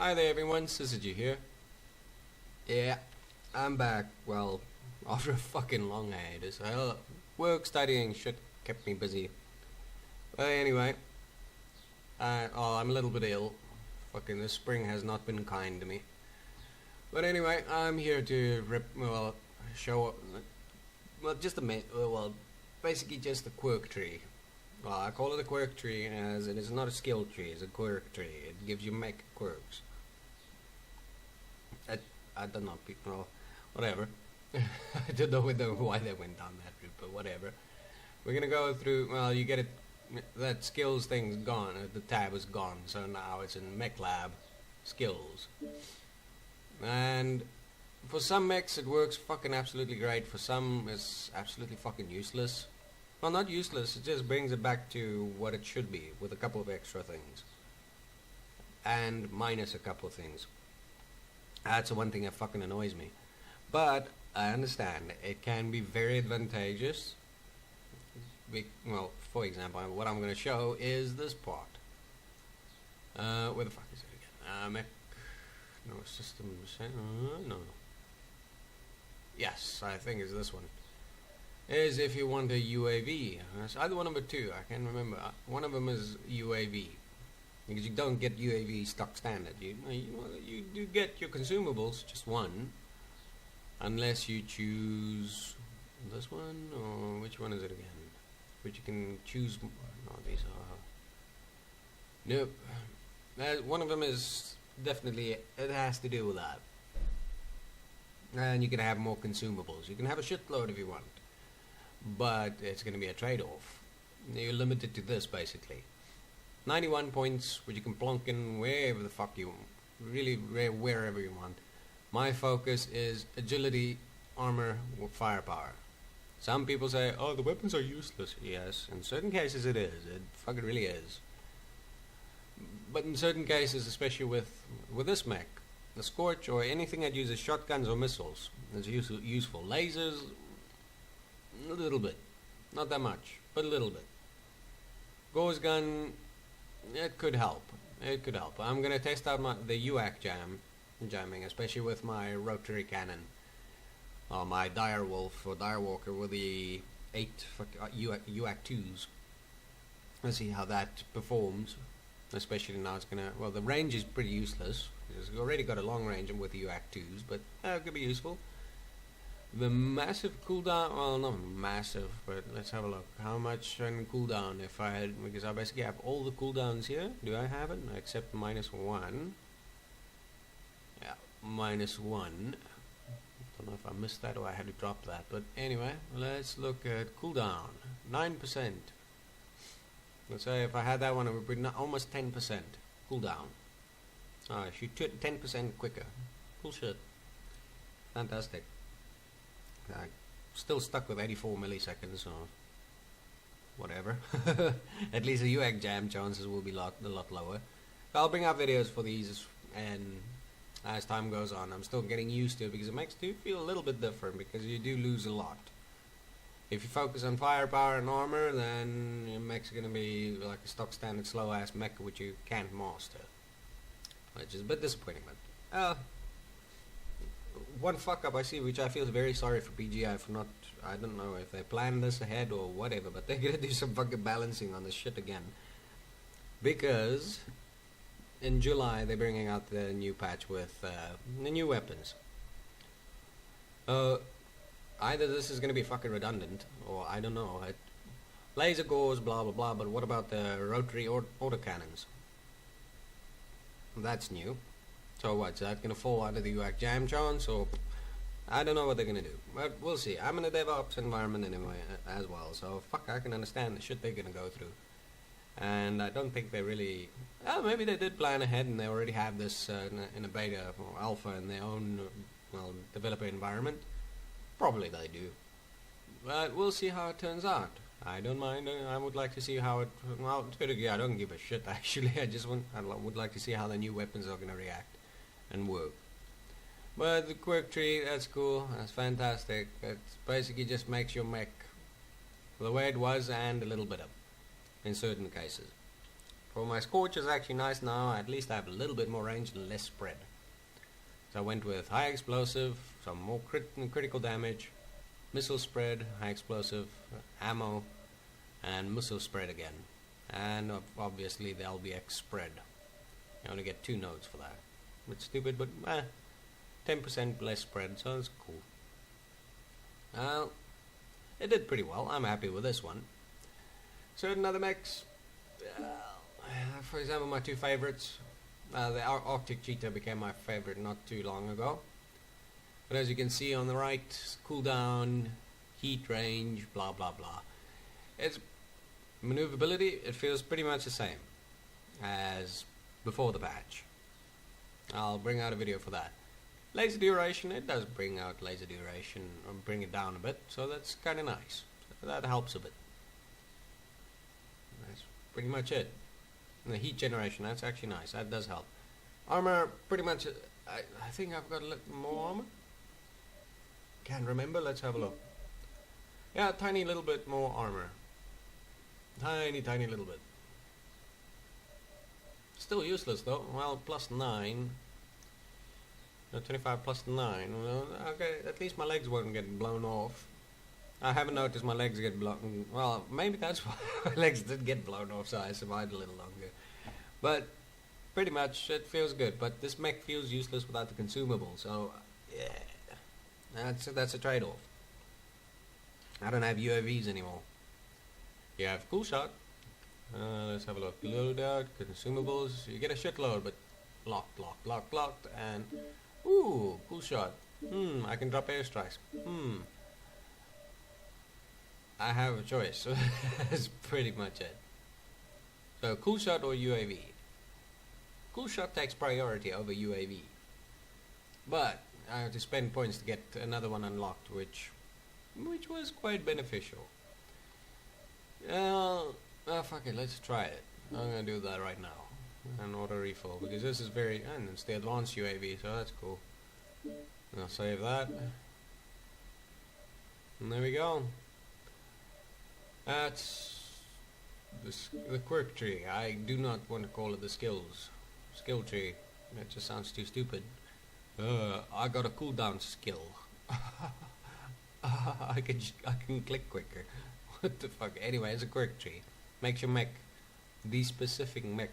Hi there everyone, SiZiGee here. Yeah, I'm back. Well, after a fucking long hiatus. Work, studying, shit kept me busy. But anyway, I'm a little bit ill. Fucking this spring has not been kind to me. But anyway, I'm here to show, basically just a quirk tree. Well, I call it a quirk tree as it is not a skill tree, it's a quirk tree. It gives you mech quirks. I don't know, people, whatever. I don't know why they went down that route, but whatever. We're gonna go through, well, you get it, that skills thing's gone, the tab is gone, so now it's in mech lab, skills. And for some mechs it works fucking absolutely great, for some it's absolutely fucking useless. Well, not useless, it just brings it back to what it should be, with a couple of extra things. And minus a couple of things. That's the one thing that fucking annoys me. But, I understand, it can be very advantageous. Well, for example, what I'm going to show is this part. Where the fuck is it again? Mech... No, systems... no. Yes, I think it's this one. Is if you want a UAV. It's either one of the two, I can't remember. One of them is UAV. Because you don't get UAV stock standard. You do get your consumables, just one. Unless you choose this one, or which one is it again? Which you can choose. No, these are... Nope. One of them is definitely, it has to do with that. And you can have more consumables. You can have a shitload if you want. But it's going to be a trade-off. You're limited to this, basically. 91 points, which you can plonk in wherever the fuck you want. Really, wherever you want. My focus is agility, armor, firepower. Some people say, oh, the weapons are useless. Yes, in certain cases it is. It fucking really is. But in certain cases, especially with this mech, the Scorch or anything that uses shotguns or missiles, is useful. Lasers, a little bit. Not that much, but a little bit. Gauze gun, it could help. It could help. I'm going to test out the UAC jamming, especially with my rotary cannon. Or my Direwolf or Direwalker with the 8 UAC 2s. Let's see how that performs. Especially now it's going to... Well, the range is pretty useless. It's already got a long range with the UAC 2s, but it could be useful. The massive cooldown, well, not massive, but let's have a look. How much on cooldown if I had, because I basically have all the cooldowns here. Do I have it? Except -1. Yeah, -1. Don't know if I missed that or I had to drop that, but anyway, let's look at cooldown. 9%. Let's say if I had that one, it would be almost 10% cooldown. Shoot 10% quicker. Cool shit. Fantastic. I'm still stuck with 84 milliseconds or whatever. At least the UAC jam chances will be a lot lower. I'll bring out videos for these, and as time goes on, I'm still getting used to it because it makes you feel a little bit different because you do lose a lot. If you focus on firepower and armor, then your mech's gonna be like a stock standard slow ass mech which you can't master, which is a bit disappointing. But one fuck up I see, which I feel very sorry for PGI for not, I don't know if they planned this ahead or whatever, but they're gonna do some fucking balancing on this shit again. Because in July they're bringing out the new patch with the new weapons. Either this is gonna be fucking redundant, or I don't know. Laser gauze, blah blah blah, but what about the rotary autocannons? That's new. So what's that gonna fall out of the UAC jam chance, or I don't know what they're gonna do, but we'll see. I'm in a DevOps environment anyway as well, so fuck, I can understand the shit they're gonna go through. And I don't think they really... maybe they did plan ahead and they already have this in a beta or alpha in their own developer environment. Probably they do. But we'll see how it turns out. I don't mind. I would like to see how it... Well, I don't give a shit actually. I would like to see how the new weapons are gonna react and work. But the quirk tree, that's cool, that's fantastic. It basically just makes your mech the way it was and a little bit up in certain cases. For my Scorch is actually nice now. At least I have a little bit more range and less spread. So I went with high explosive, some more critical damage, missile spread, high explosive, ammo, and missile spread again. And obviously the LBX spread. You only get 2 nodes for that. It's stupid, but 10% less spread, so it's cool. It did pretty well. I'm happy with this one. Certain other mechs, for example, my 2 favorites. The Arctic Cheetah became my favorite not too long ago. But as you can see on the right, cooldown, heat range, blah blah blah. Its maneuverability, it feels pretty much the same as before the patch. I'll bring out a video for that. Laser duration, it does bring out laser duration, or bring it down a bit, so that's kind of nice. That helps a bit. That's pretty much it. And the heat generation, that's actually nice. That does help. Armor, pretty much, I think I've got a little more armor. Can't remember, let's have a look. Yeah, tiny little bit more armor. Tiny little bit. Still useless though. Well, plus 9. No, 25 plus 9. Well, okay, at least my legs won't get blown off. I haven't noticed my legs get blown. Well, maybe that's why my legs did get blown off, so I survived a little longer. But pretty much it feels good. But this mech feels useless without the consumable. So yeah, that's a trade-off. I don't have UAVs anymore. You have cool shot. Let's have a look. Loadout, consumables. You get a shitload, but locked, and ooh, cool shot. I can drop airstrikes. I have a choice. That's pretty much it. So cool shot or UAV. Cool shot takes priority over UAV. But I have to spend points to get another one unlocked, which was quite beneficial. Fuck it, let's try it. I'm gonna do that right now. And auto refill, because this is and it's the advanced UAV, so that's cool. And I'll save that. And there we go. That's the Quirk tree. I do not want to call it the skill tree. That just sounds too stupid. I got a cooldown skill. I can click quicker. What the fuck? Anyway, it's a Quirk tree. Makes your mech, the specific mech,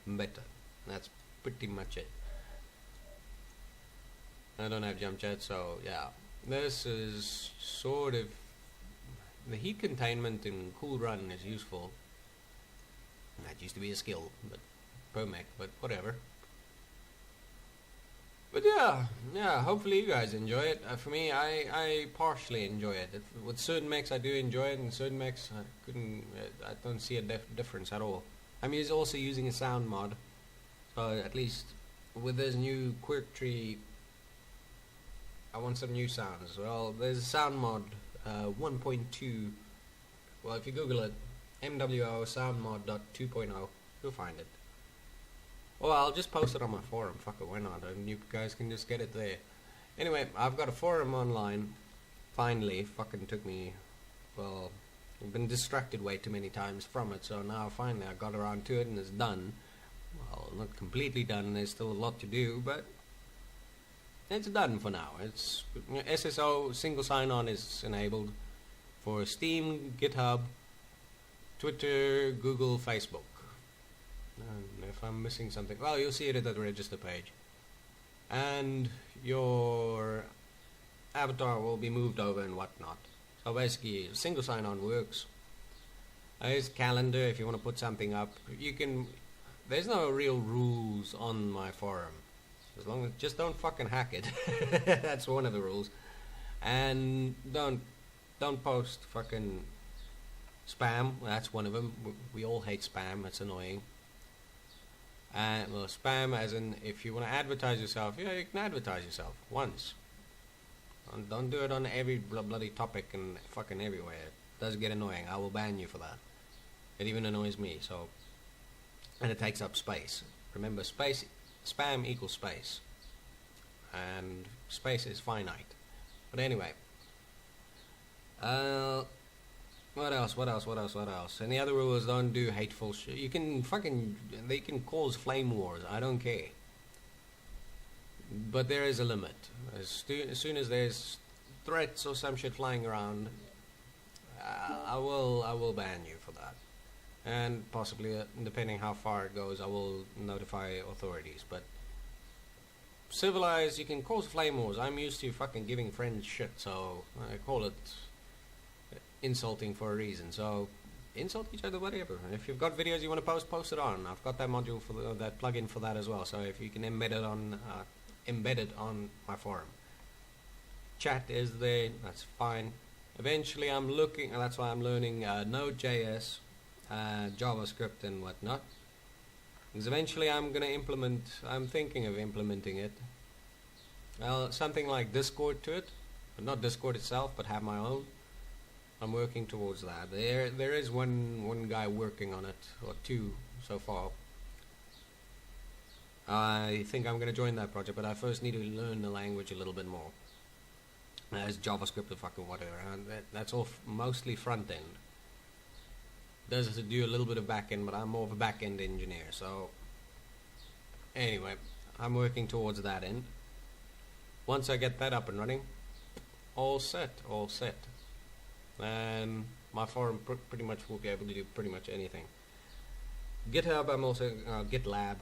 better. That's pretty much it. I don't have jump jet, so yeah. This is sort of... The heat containment in Cool Run is useful. That used to be a skill, but per mech, but whatever. But yeah, hopefully you guys enjoy it. For me, I partially enjoy it. With certain mechs I do enjoy it, and certain mechs I don't see a difference at all. I'm also using a sound mod, so at least with this new Quirk tree, I want some new sounds. Well, there's a sound mod, 1.2, well if you Google it, MWO soundmod.2.0, you'll find it. Well, I'll just post it on my forum, fuck it, why not, and you guys can just get it there. Anyway, I've got a forum online, finally. Fucking took me, well, I've been distracted way too many times from it, so now finally I got around to it and it's done. Well, not completely done, there's still a lot to do, but it's done for now. It's SSO single sign-on is enabled for Steam, GitHub, Twitter, Google, Facebook. And if I'm missing something, well, you'll see it at the register page. And your avatar will be moved over and whatnot. So basically, single sign-on works. There's calendar if you want to put something up. You can. There's no real rules on my forum. As long as just don't fucking hack it. That's one of the rules. And don't post fucking spam. That's one of them. We all hate spam. It's annoying. And well, spam as in if you want to advertise yourself, yeah, you can advertise yourself once. Don't do it on every bloody topic and fucking everywhere. It does get annoying. I will ban you for that. It even annoys me. So, and it takes up space. Remember, spam equals space, and space is finite. But anyway, What else? What else? What else? What else? Any other rules? Don't do hateful shit. You can fucking. They can cause flame wars. I don't care. But there is a limit. As soon as there's threats or some shit flying around, I will ban you for that. And possibly, depending how far it goes, I will notify authorities. But civilized, you can cause flame wars. I'm used to fucking giving friends shit, so I call it insulting for a reason. So insult each other, whatever. If you've got videos you want to post it on. I've got that module for that plugin for that as well. So if you can embed it on my forum, chat is there. That's fine. Eventually, I'm looking. That's why I'm learning Node.js, JavaScript, and whatnot. Because eventually, I'm thinking of implementing it. Something like Discord to it, but not Discord itself, but have my own. I'm working towards that. There is one guy working on it, or two so far. I think I'm going to join that project, but I first need to learn the language a little bit more. As JavaScript or fucking whatever. And that's all mostly front end. Does do a little bit of back end, but I'm more of a back end engineer. So anyway, I'm working towards that end. Once I get that up and running, all set. And my forum pretty much will be able to do pretty much anything. GitHub, I'm also GitLab.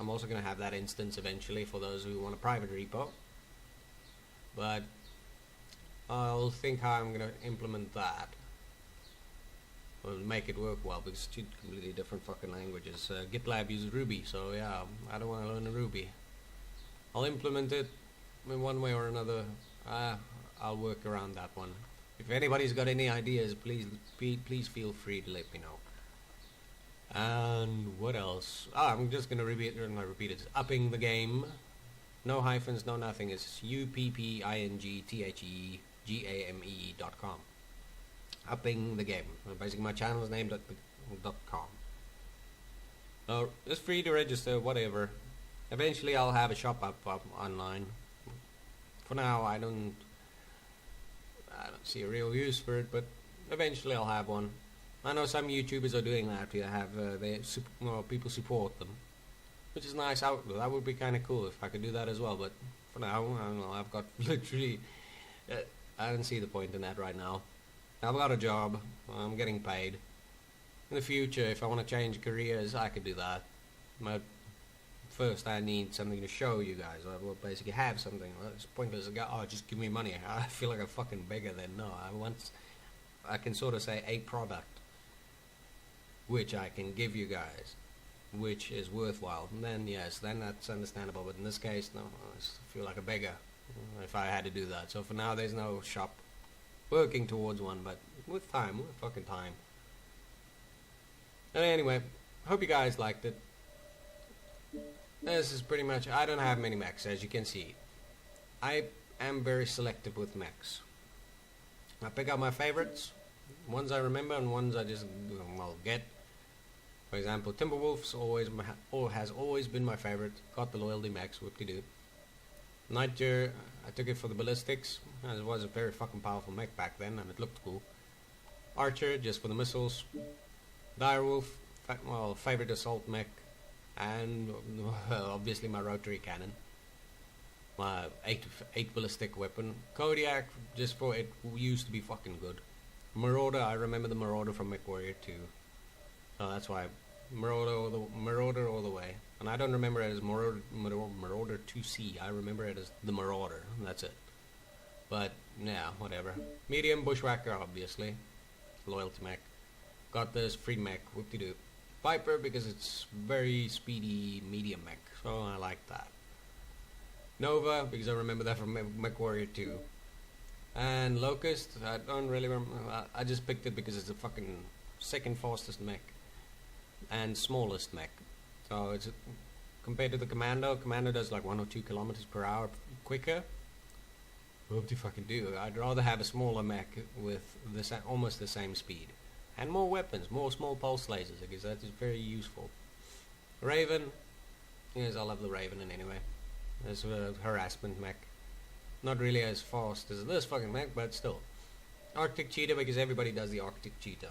I'm also going to have that instance eventually for those who want a private repo. But I'll think how I'm going to implement that. Well, make it work well, because it's two completely different fucking languages. GitLab uses Ruby, so yeah, I don't want to learn Ruby. I'll implement it in one way or another. I'll work around that one. If anybody's got any ideas, please feel free to let me know. And what else? I'm just gonna repeat it. It's upping the game. No hyphens, no nothing. It's uppingthegame.com. Upping the game. Basically, my channel is named .com. It's free to register, whatever. Eventually, I'll have a shop up online. For now, I don't see a real use for it, but eventually I'll have one. I know some YouTubers are doing that. To have people support them, which is nice. That would be kind of cool if I could do that as well. But for now, I don't know. I've got literally. I don't see the point in that right now. I've got a job. I'm getting paid. In the future, if I want to change careers, I could do that. But first, I need something to show you guys. I will basically have something. It's pointless to go, just give me money. I feel like a fucking beggar then. No, I can sort of say a product which I can give you guys, which is worthwhile. And then, yes, then that's understandable. But in this case, no, I feel like a beggar if I had to do that. So for now, there's no shop. Working towards one, but with fucking time. And anyway, hope you guys liked it. This is pretty much, I don't have many mechs, as you can see. I am very selective with mechs. I pick out my favorites, ones I remember and ones I just, get. For example, Timberwolf's has always been my favorite. Got the loyalty mechs, whoop-de-doo. Nightjar, I took it for the ballistics, as it was a very fucking powerful mech back then, and it looked cool. Archer, just for the missiles. Direwolf, favorite assault mech. And obviously my rotary cannon, my 8 ballistic weapon. Kodiak, just for it used to be fucking good. Marauder, I remember the Marauder from MechWarrior 2, so that's why Marauder all the way. And I don't remember it as Marauder 2C. I remember it as the Marauder. That's it. But yeah, whatever. Medium Bushwhacker, obviously. Loyalty mech. Got this free mech. Whoop-de-doo. Viper, because it's very speedy medium mech, so I like that. Nova, because I remember that from MechWarrior 2. And Locust, I don't really remember. I just picked it because it's the fucking second fastest mech and smallest mech. So it's compared to the Commando does like 1 or 2 kilometers per hour quicker. What do you fucking do? I'd rather have a smaller mech with almost the same speed. And more weapons, more small pulse lasers, because that is very useful. Raven, yes, I love the Raven in any way. It's a harassment mech. Not really as fast as this fucking mech, but still. Arctic cheetah because everybody does the Arctic cheetah.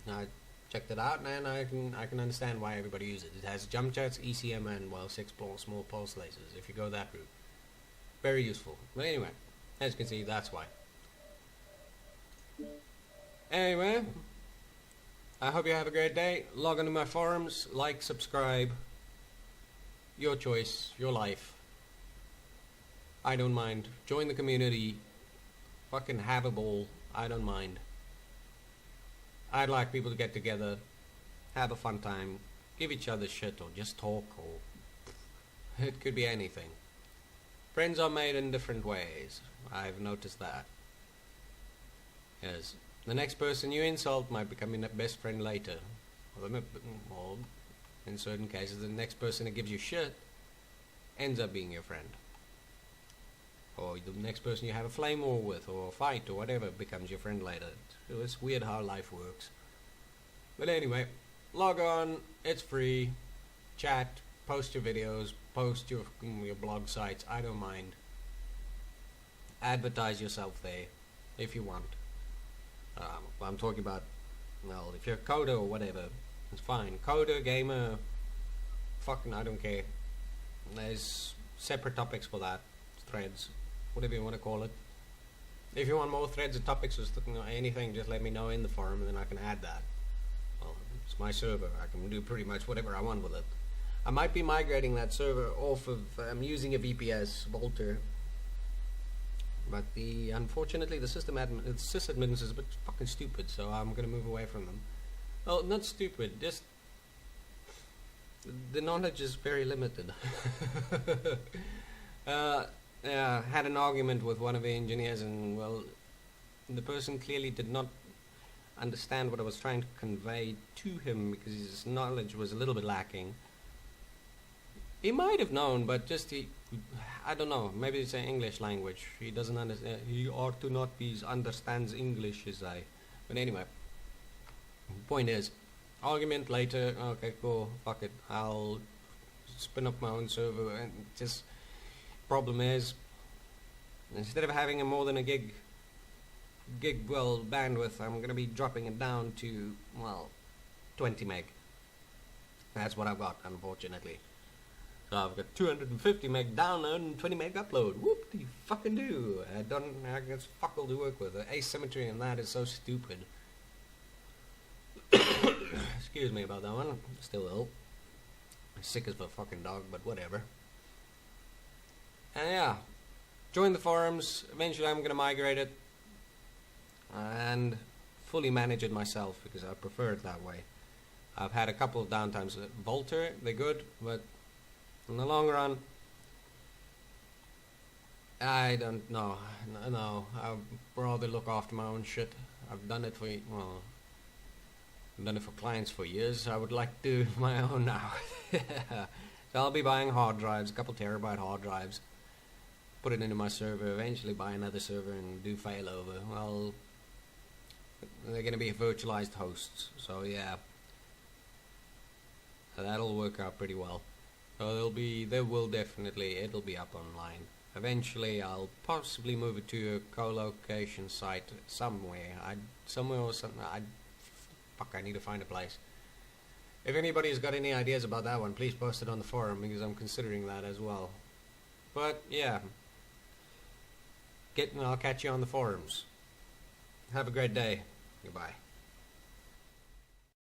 I checked it out and I can understand why everybody uses it. It has jump jets, ECM, and well, 6 small pulse lasers. If you go that route, very useful. But anyway, as you can see, that's why. Anyway, I hope you have a great day. Log on to my forums, like, subscribe. Your choice, your life. I don't mind. Join the community. Fucking have a ball. I don't mind. I'd like people to get together, have a fun time, give each other shit, or just talk, or it could be anything. Friends are made in different ways. I've noticed that. Yes, the next person you insult might become your best friend later. Or in certain cases, the next person that gives you shit ends up being your friend. Or the next person you have a flame war with, or a fight, or whatever, becomes your friend later. So it's weird how life works. But anyway, log on, it's free, chat, post your videos, post your blog sites, I don't mind. Advertise yourself there, if you want. I'm talking about, well, if you're a coder or whatever, it's fine. Coder, gamer, fucking I don't care. There's separate topics for that, threads, whatever you want to call it. If you want more threads and topics or anything, just let me know in the forum and then I can add that. Well, it's my server. I can do pretty much whatever I want with it. I might be migrating that server off of, I'm using a VPS, Volter. But unfortunately the sysadmin is a bit fucking stupid, so I'm going to move away from them. Well, not stupid, just the knowledge is very limited. Had an argument with one of the engineers, and well, the person clearly did not understand what I was trying to convey to him because his knowledge was a little bit lacking. He might have known, but just I don't know, maybe it's an English language. He doesn't understand, he ought to not be understands English as I. But anyway, point is, argument later, okay, cool, fuck it, I'll spin up my own server, and just problem is, instead of having a more than a gig well bandwidth, I'm going to be dropping it down to, well, 20 meg. That's what I've got, unfortunately. So I've got 250 meg download and 20 meg upload. Whoop de fucking do. I guess fuck all to work with. The asymmetry in that is so stupid. Excuse me about that one. Still ill. Sick as a fucking dog, but whatever. And yeah, join the forums. Eventually I'm going to migrate it and fully manage it myself because I prefer it that way. I've had a couple of downtimes at Volter. They're good, but in the long run, I don't know. No, I'd rather look after my own shit. I've done it for, well, I've done it for clients for years. I would like to do my own now. So I'll be buying hard drives, a couple terabyte hard drives. Put it into my server, eventually buy another server and do failover. Well, they're going to be virtualized hosts, so yeah. So that'll work out pretty well. So it'll be up online. Eventually I'll possibly move it to a co-location site somewhere. I need to find a place. If anybody's got any ideas about that one, please post it on the forum because I'm considering that as well. But yeah. I'll catch you on the forums. Have a great day. Goodbye.